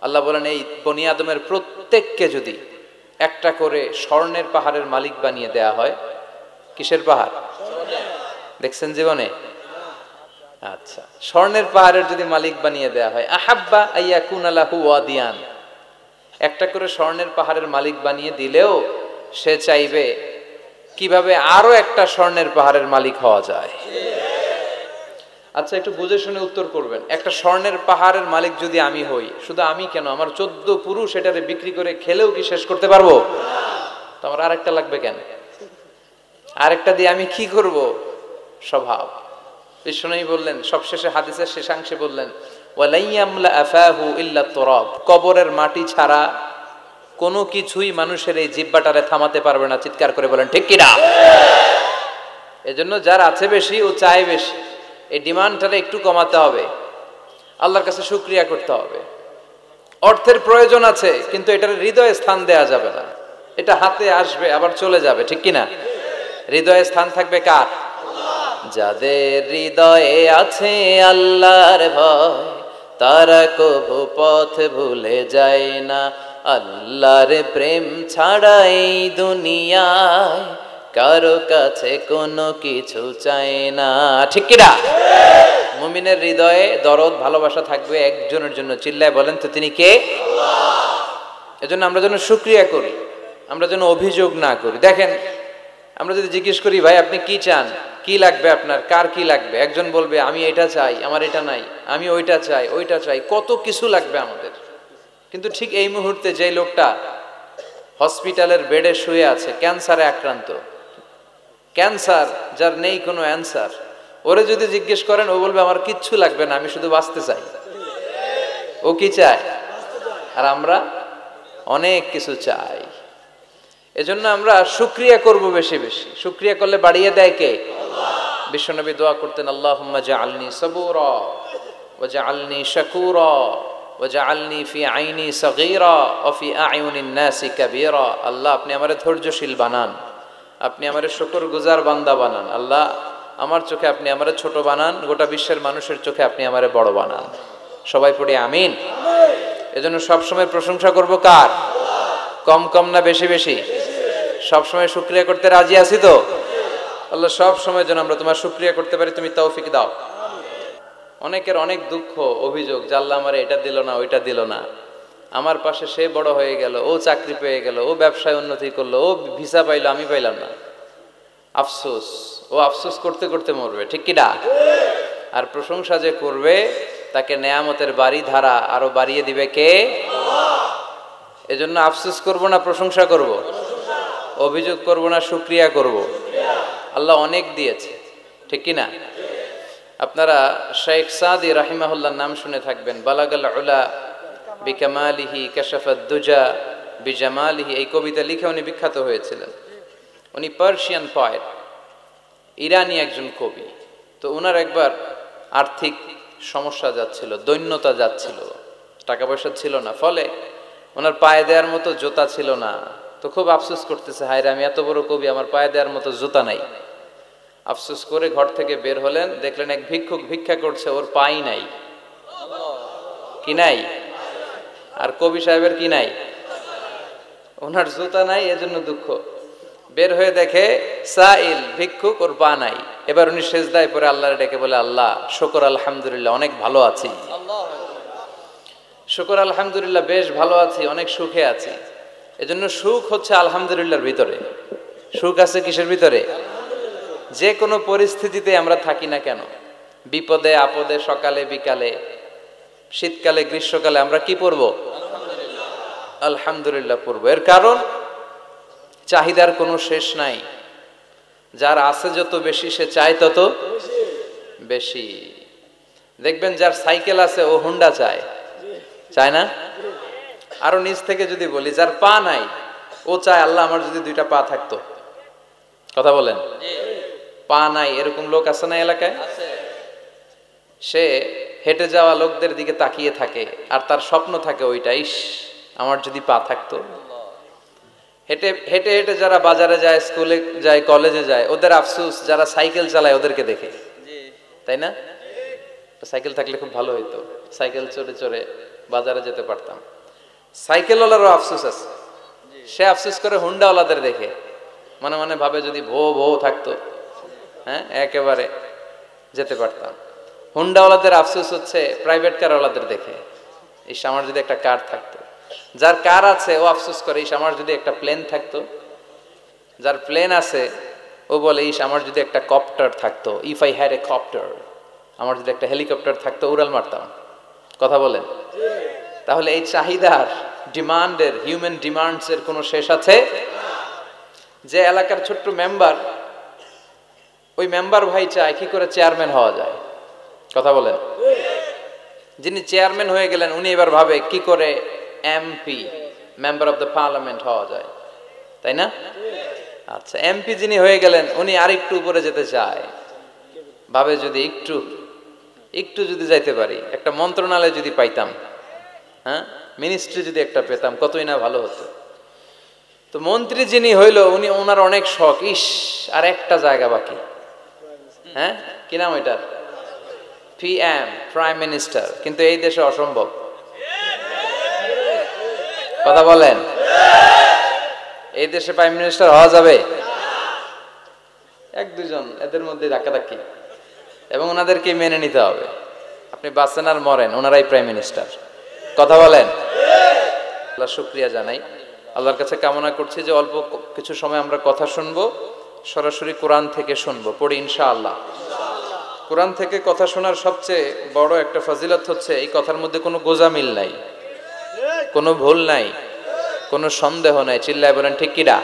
আল্লাহ বলেন এই বনি আদমের প্রত্যেককে যদি একটা করে স্বর্ণের পাহাড়ের মালিক বানিয়ে দেয়া হয়। কিসের পাহাড় দেখছেন জীবনে? আচ্ছা, স্বর্ণের পাহাড়ের যদি মালিক বানিয়ে দেয়া হয়, আহাব্বা আইয়াকুনা লাহু ওয়াদিয়ান, একটা করে স্বর্ণের পাহাড়ের মালিক বানিয়ে দিলেও সে চাইবে কিভাবে আরো একটা স্বর্ণের পাহাড়ের মালিক হওয়া যায়। আচ্ছা, একটু বুঝে শুনে উত্তর করবেন। একটা স্বর্ণের পাহাড়ের মালিক যদি আমি হই, শুধু আমি কেন, আমার 14 পুরুষ এটারে বিক্রি করে খেলেও কি শেষ করতে পারবো? তো আমার আরেকটা লাগবে কেন? আরেকটা দিয়ে আমি কি করব? স্বভাব। বিশ্বনবী বললেন সবশেষে হাদিসের শেষাংশে বললেন, ওয়ালাইয়ামলা আফাহু ইল্লা তুরাব, কবরের মাটি ছাড়া কোনো কিছুই মানুষের এই জিহ্বাটারে থামাতে পারবে না। চিৎকার করে বলেন ঠিক কিনা? এজন্য যার আছে বেশি ও চায় বেশি, এই ডিমান্ডটারে একটু কমাতে হবে, আল্লাহর কাছে শুকরিয়া করতে হবে। অর্থের প্রয়োজন আছে, কিন্তু এটার হৃদয়ে স্থান দেয়া যাবে না। এটা হাতে আসবে আবার চলে যাবে, ঠিক কিনা? হৃদয়ে স্থান থাকবে কার? যাদের হৃদয়ে আছে আল্লাহর ভয়, তারা কভু পথ ভুলে যায় না। আল্লাহর প্রেম ছাড়া এই দুনিয়ায় কারো কাছে কোনো কিছু চায় না, ঠিক কিনা? মুমিনের হৃদয়ে দরদ ভালোবাসা থাকবে একজনের জন্য। চিল্লায় বলেন তো তিনি কে? এজন্য আমরা যেন শুকরিয়া করি, আমরা যেন অভিযোগ না করি। দেখেন, আমরা যদি জিজ্ঞেস করি ভাই আপনি কি চান, কি লাগবে আপনার, কার কি লাগবে, একজন বলবে আমি এটা চাই, আমার এটা নাই, আমি ওইটা চাই, ওইটা চাই, কত কিছু লাগবে আমাদের। কিন্তু ঠিক এই মুহূর্তে যে লোকটা হসপিটালের বেডে শুয়ে আছে, ক্যান্সারে আক্রান্ত, ক্যান্সার যার নেই কোনো অ্যান্সার, ওরে যদি জিজ্ঞেস করেন ও বলবে আমার কিচ্ছু লাগবে না, আমি শুধু বাঁচতে চাই। ও কি চায়? আর আমরা অনেক কিছু চাই। এজন্য আমরা শুকরিয়া করব বেশি বেশি। শুকরিয়া করলে বাড়িয়ে দেয় কে? বিশ্বনবী দোয়া করতেন, আল্লাহুম্মা জাআলনি সাবুরা ওয়া জাআলনি শাকুরা ওয়া জাআলনি ফি আইনি সাগীরা ওয়া ফি আ'য়ুনিন নাসি কাবীরা। আল্লাহ আপনি আমারে ধৈর্যশীল বানান, আপনি আমারে শুকরগুজার বান্দা বানান। আল্লাহ আমার চোখে আপনি আমারে ছোট বানান, গোটা বিশ্বের মানুষের চোখে আপনি আমারে বড় বানান। সবাই পড়ি আমিন। এজন্য সব সময় প্রশংসা করব কার? কম কম না বেশি বেশি? সব সময় শুকরিয়া করতে রাজি আছি তো? আল্লাহ সব সময় যেন আমরা তোমার শুকরিয়া করতে পারি, তুমি তৌফিক দাও। অনেকের অনেক দুঃখ অভিযোগ, যে আল্লাহ আমারে এটা দিল না, ওইটা দিল না, আমার পাশে সে বড় হয়ে গেল, ও চাকরি পেয়ে গেল, ও ব্যবসায় উন্নতি করলো, ও ভিসা পাইলো, আমি পাইলাম না। আফসোস, ও আফসোস করতে করতে মরবে, ঠিক কিনা? আর প্রশংসা যে করবে তাকে নেয়ামতের বাড়ি ধারা আরো বাড়িয়ে দিবে কে? এজন্য আফসোস করব না প্রশংসা করব, অভিযোগ করব না শুকরিয়া করব। আল্লাহ অনেক দিয়েছে, ঠিক কিনা? আপনারা শেখ সাদি রাহিমাহুল্লাহর নাম শুনে থাকবেন। বালাগাল উলা বিকামালিহি কাশাফাদ দুজা বিজামালিহি, এই কবিতা লিখে উনি বিখ্যাত হয়েছিলেন। উনি পার্সিয়ান পয়েট, ইরানি একজন কবি। তো ওনার একবার আর্থিক সমস্যা যাচ্ছিল, দৈন্যতা যাচ্ছিল, টাকা পয়সা ছিল না, ফলে ওনার পায়ে দেওয়ার মতো জুতা ছিল না। তো খুব আফসোস করতেছে, হায়রে আমি এত বড় কবি, আমার পায়ে দেওয়ার মতো জুতা নাই। আফসোস করে ঘর থেকে বের হলেন, দেখলেন এক ভিক্ষুক ভিক্ষা করছে, ওর পাই নাই। কি নাই? আর কবি সাহেবের কি নাই? ওনার জুতা নাই, এজন্য দুঃখ। বের হয়ে দেখে সাইল ভিক্ষুক, ওর পা নাই। এবার উনি সেজদায় পড়ে আল্লাহর ডেকে বলে, আল্লাহ শুকর আলহামদুলিল্লাহ, অনেক ভালো আছি। শুকর আলহামদুলিল্লাহ, বেশ ভালো আছি, অনেক সুখে আছি। এজন্য সুখ হচ্ছে আলহামদুলিল্লাহর ভিতরে। সুখ আছে কিসের ভিতরে? যে কোনো পরিস্থিতিতে আমরা থাকি না কেন, বিপদে আপদে, সকালে বিকালে, শীতকালে গ্রীষ্মকালে, আমরা কি পড়বো? আলহামদুলিল্লাহ পড়বো। এর কারণ চাহিদার কোনো শেষ নাই। যার আছে যত বেশি, সে চায় তত বেশি। দেখবেন যার সাইকেল আছে ও হুন্ডা চায়, চায় না? আরো নিচ থেকে যদি বলি, যার পা নাই ও চায় আল্লাহ আমার যদি দুইটা পা থাকতো। কথা বলেন। পা নাই এরকম লোক আছে না এলাকায়? সে হেঁটে যাওয়া লোকদের দিকে তাকিয়ে থাকে আর তার স্বপ্ন থাকে ওইটা, ইস আমার যদি পা থাকতো। হেঁটে হেঁটে হেঁটে যারা বাজারে যায়, স্কুলে যায়, কলেজে যায়, ওদের আফসোস যারা সাইকেল চালায় ওদেরকে দেখে, তাই না? সাইকেল থাকলে খুব ভালো হইতো, সাইকেল চড়ে চড়ে বাজারে যেতে পারতাম। সাইকেলওয়ালারও আফসোস আছে, সে আফসোস করে হুন্ডাওয়ালাদের দেখে, মনে মনে ভাবে যদি ভো ভো থাকতো, হ্যাঁ একেবারে যেতে পারতাম। হুন্ডাওয়ালাদের আফসোস হচ্ছে প্রাইভেট কারওয়ালাদের দেখে, ইস আমার যদি একটা কার থাকতো। যার কার আছে ও আফসোস করে, ইস আমার যদি একটা প্লেন থাকতো। যার প্লেন আছে ও বলে, ইস আমার যদি একটা কপ্টার থাকতো, if I had a copter, আমার যদি একটা হেলিকপ্টার থাকতো উড়াল মারতাম। কথা বলেন? তাহলে এই চাহিদার, ডিমান্ডের, হিউম্যান ডিমান্ডস এর কোনো শেষ আছে? যে এলাকার ছোট্ট মেম্বার, ওই মেম্বার ভাই চায় কি করে চেয়ারম্যান হওয়া যায়। কথা বলেন? যিনি চেয়ারম্যান হয়ে গেলেন উনি এবার ভাবে কি করে MP, member of the parliament হওয়া যায়, তাই না? আচ্ছা, এমপি যিনি হয়ে গেলেন উনি আরেকটু উপরে যেতে চায়, ভাবে যদি একটু যদি যাইতে পারি, একটা মন্ত্রণালয় যদি পাইতাম, হ্যাঁ মিনিস্ট্রি যদি একটা পেতাম কতই না ভালো হতো। তো মন্ত্রী যিনি হইল উনি, ওনার অনেক শখ, ইস আর একটা জায়গা বাকি, হ্যাঁ কি নাম ওইটার, পিএম, প্রাইম মিনিস্টার। কিন্তু এই দেশে অসম্ভব। কথা বলেন? এই দেশে প্রাইম মিনিস্টার হওয়া যাবে? এক দুজন এদের মধ্যে ধাক্কাধাক্কি, এবং ওনাদেরকে মেনে নিতে হবে। আপনি বাঁচেন আর মরেন, ওনারাই প্রাইম মিনিস্টার। কথা বলেন? আল্লাহ শুকরিয়া জানাই, আল্লাহর কাছে কামনা করছি যে অল্প কিছু সময় আমরা কথা শুনবো, সরাসরি কোরআন থেকে শুনবো, পড়ি ইনশাআল্লাহ। কোরআন থেকে কথা শোনার সবচেয়ে বড় একটা ফজিলত হচ্ছে এই কথার মধ্যে কোনো গোজামিল নাই, কোনো ভুল নাই, কোনো সন্দেহ নাই। চিল্লায় বলেন ঠিক কিনা?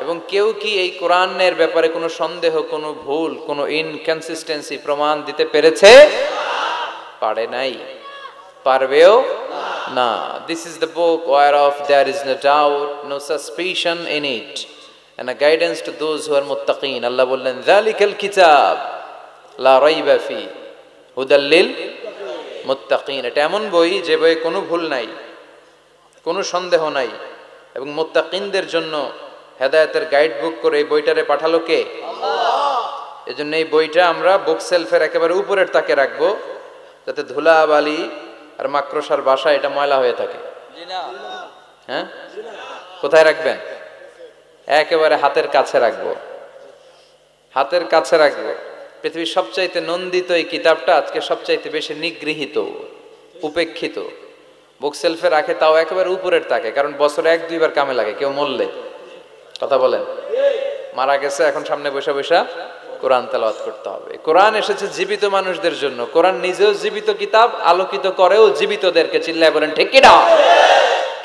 এবং কেউ কি এই কোরআনের ব্যাপারে কোনো সন্দেহ, কোনো ভুল, কোনো ইনকনসিস্টেন্সি প্রমাণ দিতে পেরেছে? পারে নাই, পারবেও না। This is the book whereof there is no doubt, no suspicion in it, and a guidance to those who are muttaqin. আল্লাহ বললেন যালিকাল কিতাব লা রাইবা ফি হুদাল লিল মুত্তাকিন। এটা এমন বই যে বইয়ে কোনো ভুল নাই, কোনো সন্দেহ নাই, এবং মুত্তাকিনদের জন্য হেদায়েতের গাইড বুক করে এই বইটারে পাঠালো কে? আল্লাহ। এজন্য এই বইটা আমরা বুক সেলফের একেবারে উপরের তাকে রাখবো, যাতে ধুলা বালি আর মাকড়সার বাসা এটা ময়লা হয়ে থাকে। হ্যাঁ, কোথায় রাখবেন? একেবারে হাতের কাছে রাখবো, হাতের কাছে রাখবো। পৃথিবীর সবচাইতে নন্দিত এই কিতাবটা আজকে সবচাইতে বেশি নিগৃহীত, উপেক্ষিত। বুক সেলফে রাখে, তাও একেবারে উপরের তাকে, কারণ বছরে এক দুইবার কামে লাগে, কেউ মরলে। কথা বলেন? মারা গেছে, এখন সামনে বসে বসে কোরআন তেলাওয়াত করতে হবে। কোরআন এসেছে জীবিত মানুষদের জন্য। কোরআন নিজেও জীবিত কিতাব, আলোকিত করেও জীবিতদেরকে। চিল্লায় বলেন ঠিক কিনা?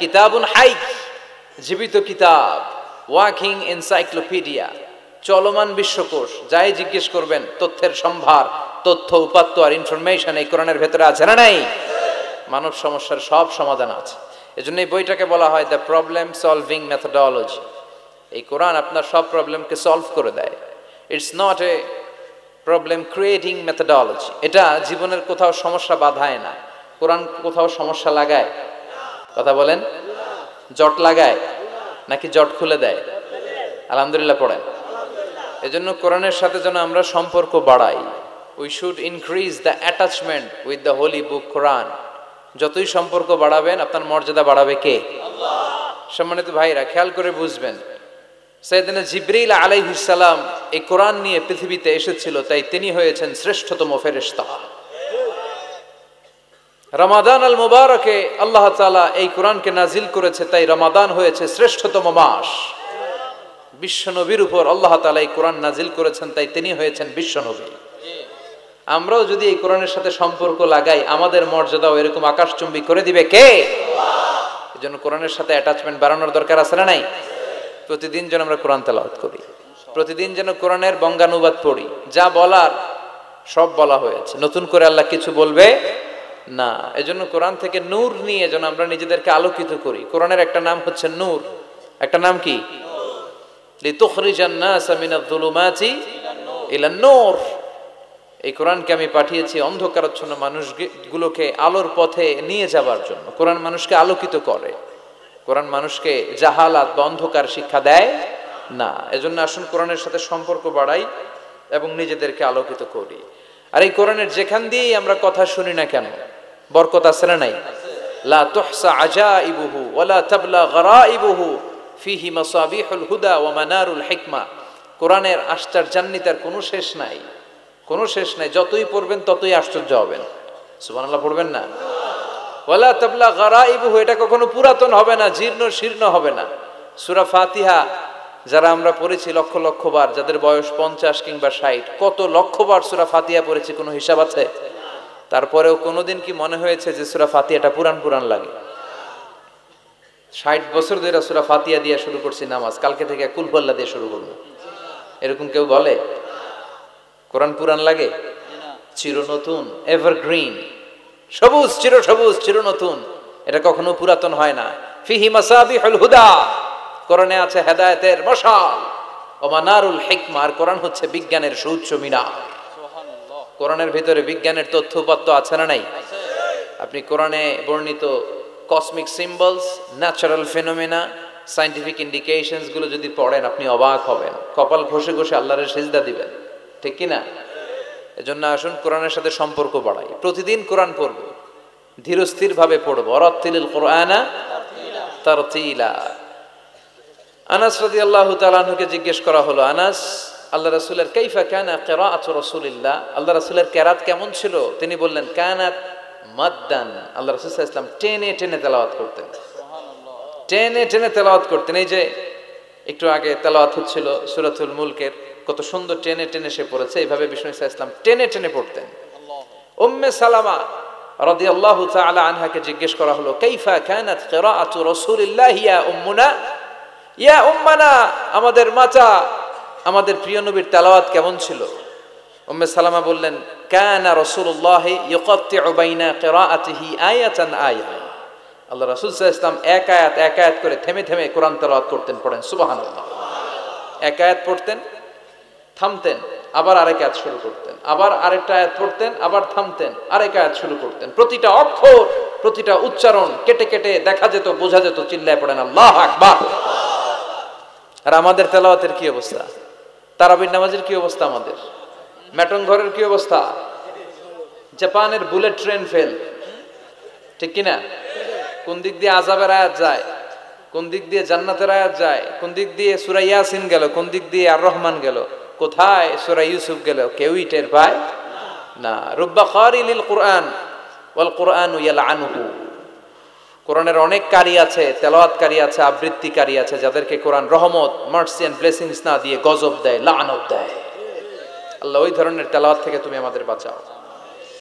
কিতাবুন হাই, জীবিত কিতাব, ওয়াকিং এনসাইক্লোপিডিয়া, চলমান বিশ্বকোষ। যাই জিজ্ঞেস করবেন তথ্যের সম্ভার, তথ্য উপাত্ত আর ইনফরমেশন এই কোরআনের ভেতরে আছে না নাই? মানব সমস্যার সব সমাধান আছে। এজন্য এই বইটাকে বলা হয় দ্য প্রবলেম সলভিং মেথোডোলজি। এই কোরআন আপনার সব প্রবলেমকে সলভ করে দেয়। It's not a problem creating methodology. এটা জীবনের কোথাও সমস্যা বাধায় না। কোরআন কোথাও সমস্যা লাগায়? কথা বলেন? জট লাগায় নাকি জট খুলে দেয়? আলহামদুলিল্লাহ পড়েন। এজন্য কোরআনের সাথে যেন আমরা সম্পর্ক বাড়াই। We should increase the attachment with the holy book Quran. যতই সম্পর্ক বাড়াবেন আপনার মর্যাদা বাড়াবে কে? আল্লাহ। সম্মানিত ভাইরা, খেয়াল করে বুঝবেন, সাইয়েদনা জিবরিল আলাইহিস সালাম এই কোরআন নিয়ে পৃথিবীতে এসেছিল, তাই তিনি হয়েছেন শ্রেষ্ঠতম ফেরেশতা। রমাদান আল মুবারকে আল্লাহ তাআলা এই কোরআনকে নাজিল করেছে, তাই রমাদান হয়েছে শ্রেষ্ঠতম মাস। বিশ্বনবীর উপর আল্লাহ তাআলা এই কোরআন নাজিল করেছেন, তাই তিনি হয়েছেন বিশ্বনবী। আমরাও যদি এই কোরআনের সাথে সম্পর্ক লাগাই, আমাদের মর্যাদাও এরকম আকাশচুম্বী করে দিবে কে? আল্লাহ। এজন্য কোরআনের সাথে অ্যাটাচমেন্ট বাড়ানোর দরকার আছে না নাই? প্রতিদিন যেন আমরা কোরআন তেলাওয়াত করি, প্রতিদিন যেন কোরআনের বঙ্গানুবাদ পড়ি। যা বলার সব বলা হয়েছে, নতুন করে আল্লাহ কিছু বলবে না। এজন্য কোরআন থেকে নূর নিয়ে যেন আমরা নিজেদেরকে আলোকিত করি। কোরআনের একটা নাম হচ্ছে নূর, একটা নাম কি? লিতুখরিজান নাস মিনাজ যুলুমাতি ইলান নূর। এই কোরআনকে আমি পাঠিয়েছি অন্ধকারাচ্ছন্ন মানুষগুলোকে আলোর পথে নিয়ে যাবার জন্য। কোরআন মানুষকে আলোকিত করে, কোরআন মানুষকে জাহালাত বা অন্ধকার শিক্ষা দেয় না। এজন্য আসুন কোরআনের সাথে সম্পর্ক বাড়াই এবং নিজেদেরকে আলোকিত করি। আর এই কোরআনের যেখান দিয়েই আমরা কথা শুনি না কেন, বরকত আছে না নাই? লা তুহসা আজাইবুহু ওয়ালা তাবলা গরাইবুহু ফিহি মাসাবিহুল হুদা ওয়া মানারুল হিকমা। কোরআনের আশ্চর্যান্বিতার কোনো শেষ নাই, কোনো শেষ নাই। যতই পড়বেন ততই আশ্চর্য হবেন। সুবহানাল্লাহ পড়বেন না? ওয়ালা তাবলা গরাইবুহু, এটা কখনো পুরাতন হবে না, জীর্ণ শীর্ণ হবে না। সূরা ফাতিহা যারা আমরা পড়েছি লক্ষ লক্ষ বার, যাদের বয়স 50 কিংবা 60, কত লক্ষ বার সূরা ফাতিহা পড়েছি, কোনো হিসাব আছে? তারপরেও কোনোদিন কি মনে হয়েছে যে সূরা ফাতিহাটা পুরান পুরান লাগে? 60 বছর ধরে সূরা ফাতিহা দিয়ে শুরু করছি নামাজ, কালকে থেকে কুল হুয়াল্লাহ দিয়ে শুরু করব, এরকম কেউ বলে কোরআন পুরান লাগে? চির নতুন, এভারগ্রিন, সবুজ, চির সবুজ, চির নতুন, এটা কখনো পুরাতন হয় না। ফিহি মাসাবিহুল হুদা, কোরআনে আছে হেদায়েতের মশাল, ওয়া মানারুল হিকমা, আর কোরআন হচ্ছে বিজ্ঞানের সুউচ্চ মিনার। কোরআনের ভিতরে বিজ্ঞানের তথ্য উপাত্ত আছে না নাই? আপনি কোরআনে বর্ণিত cosmic symbols, natural phenomena, scientific indications গুলো যদি পড়েন আপনি অবাক হবেন, কপাল ঘষে ঘষে আল্লাহর সিজদা দিবেন, ঠিক কি না? এজন্য আসুন কোরআনের সাথে সম্পর্ক বাড়াই, প্রতিদিন কোরআন পড়ব, ধীরস্থির ভাবে পড়ব। ওয়ারাত্তিলিল কুরআনা তারতিলা। আনাস রাদিয়াল্লাহু তাআলা আনহুকে জিজ্ঞেস করা হলো, আনাস, আল্লাহ রাসূলের কাইফা কানা কিরাআতু রাসূলিল্লাহ, আল্লাহ রাসূলের কিরাত কেমন ছিল? তিনি বললেন কানাত মাদ্দান, আল্লাহ রাসূল সাল্লাল্লাহু আলাইহি ওয়াসাল্লাম টেনে টেনে তেলাওয়াত করতেন, টেনে টেনে তেলাওয়াত করতেন। এই যে একটু আগে তেলাওয়াত হচ্ছিল সূরাতুল মুলকের, কত সুন্দর টেনে টেনে সে পড়েছে, এইভাবে বিষ্ণু সাল্লাল্লাহু আলাইহি ওয়াসাল্লাম টেনে টেনে পড়তেন। উম্মে সালামা রাদিয়াল্লাহু তাআলা আনহাকে জিজ্ঞেস করা হলো, কাইফা কানাত কিরাআতু রাসূলিল্লাহ ইয়া উম্মুনা, ইয়া উম্মানা, আমাদের মাতা, আমাদের প্রিয় নবীর তেলাওয়াত কেমন ছিল? উম্মে সালামা বললেন, কানা রাসূলুল্লাহ ইয়াকাত্তিউ বাইনা কিরাআতিহি আয়াতান আয়া, আল্লাহ রাসূল সাল্লাল্লাহু আলাইহি ওয়াসাল্লাম এক আয়াত এক আয়াত করে থেমে থেমে কোরআন তেলাওয়াত করতেন। পড়েন সুবহানাল্লাহ। এক আয়াত পড়তেন, থামতেন, আবার আরেক আয়াত শুরু করতেন, আবার আরেকটা আয়াত পড়তেন, আবার থামতেন, আরেক আয়াত শুরু করতেন। প্রতিটা অক্ষর, প্রতিটা উচ্চারণ কেটে কেটে দেখা যেত, বোঝা যেত। চিল্লায় পড়েন আল্লাহু আকবার। আর আমাদের তেলাওয়াতের কি অবস্থা? তারাবির নামাজের কি অবস্থা? আমাদের মেটন ঘরের কি অবস্থা? জাপানের বুলেট ট্রেন ফেল, ঠিক কিনা? কোন দিক দিয়ে আযাবের আয়াত যায়, কোন দিক দিয়ে জান্নাতের আয়াত যায়, কোন দিক দিয়ে সূরা ইয়াসিন গেল, কোন দিক দিয়ে আর রহমান গেল, কোথায় সূরা ইউসুফ গেল, কেউই টের পায় না। রুব্বা কারিলিল কুরআন ওয়াল কুরআনু ইয়ালআনুহু, কোরআনের অনেক কারি আছে, তেলাওয়াতকারী আছে, আবৃত্তিকারী আছে, যাদেরকে কোরআন রহমত, মার্সি এন্ড ব্লেসিংস না দিয়ে গজব দেয়, লানত দেয়। আল্লাহ ওই ধরনের তেলাওয়াত থেকে তুমি আমাদের বাঁচাও।